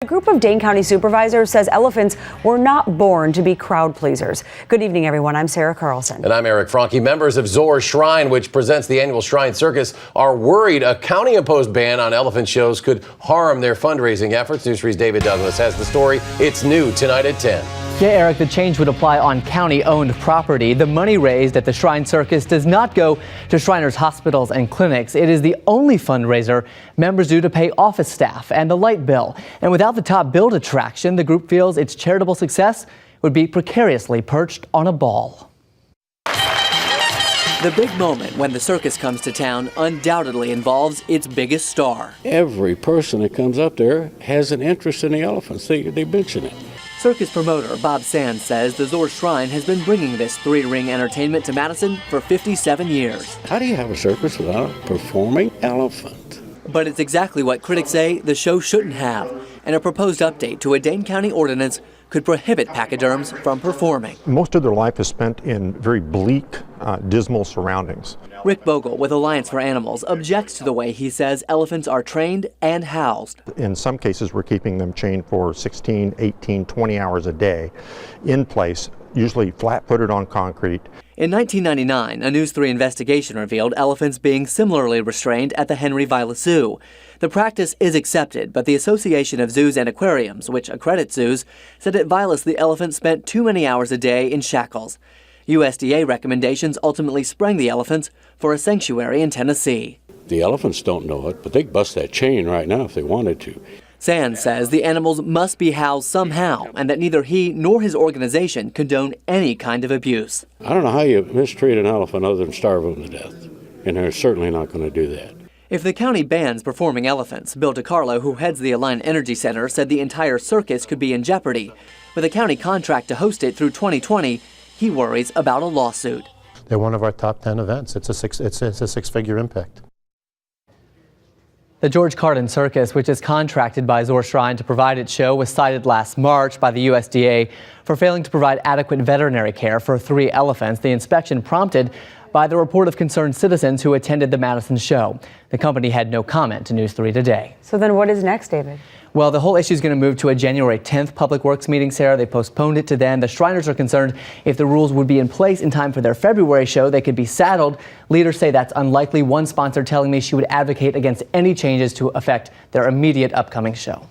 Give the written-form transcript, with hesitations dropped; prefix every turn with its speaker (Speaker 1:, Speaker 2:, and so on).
Speaker 1: A group of Dane County supervisors says elephants were not born to be crowd pleasers. Good evening, everyone. I'm Sarah Carlson.
Speaker 2: And I'm Eric Franke. Members of Zoar Shrine, which presents the annual Shrine Circus, are worried a county-imposed ban on elephant shows could harm their fundraising efforts. News 3's David Douglas has the story. It's new tonight at 10.
Speaker 3: Yeah, Eric, the change would apply on county-owned property. The money raised at the Shrine Circus does not go to Shriners' hospitals and clinics. It is the only fundraiser members do to pay office staff and the light bill. And without the top billed attraction, the group feels its charitable success would be precariously perched on a ball.
Speaker 4: The big moment when the circus comes to town undoubtedly involves its biggest star.
Speaker 5: Every person that comes up there has an interest in the elephants. They mention it.
Speaker 4: Circus promoter Bob Sands says the Zoar Shrine has been bringing this three-ring entertainment to Madison for 57 years.
Speaker 5: How do you have a circus without a performing elephant?
Speaker 4: But it's exactly what critics say the show shouldn't have, and a proposed update to a Dane County ordinance could prohibit pachyderms from performing.
Speaker 6: Most of their life is spent in very bleak, dismal surroundings.
Speaker 4: Rick Bogle with Alliance for Animals objects to the way he says elephants are trained and housed.
Speaker 6: In some cases, we're keeping them chained for 16, 18, 20 hours a day in place, usually flat-footed on concrete.
Speaker 4: In 1999, a News 3 investigation revealed elephants being similarly restrained at the Henry Vila Zoo. The practice is accepted, but the Association of Zoos and Aquariums, which accredits zoos, said at Vilas the elephants spent too many hours a day in shackles. USDA recommendations ultimately sprang the elephants for a sanctuary in Tennessee.
Speaker 5: The elephants don't know it, but they could bust that chain right now if they wanted to.
Speaker 4: Sands says the animals must be housed somehow and that neither he nor his organization condone any kind of abuse.
Speaker 5: I don't know how you mistreat an elephant other than starve them to death, and they're certainly not going to do that.
Speaker 4: If the county bans performing elephants, Bill DiCarlo, who heads the Alliant Energy Center, said the entire circus could be in jeopardy. With a county contract to host it through 2020, he worries about a lawsuit.
Speaker 7: They're one of our top 10 events. It's a six-figure impact.
Speaker 3: The George Carden Circus, which is contracted by Zoar Shrine to provide its show, was cited last March by the USDA for failing to provide adequate veterinary care for 3 elephants. The inspection prompted by the report of concerned citizens who attended the Madison show. The company had no comment to News 3 today.
Speaker 1: So then what is next, David?
Speaker 3: Well, the whole issue is going to move to a January 10th Public Works meeting, Sarah. They postponed it to then. The Shriners are concerned if the rules would be in place in time for their February show, they could be saddled. Leaders say that's unlikely. One sponsor telling me she would advocate against any changes to affect their immediate upcoming show.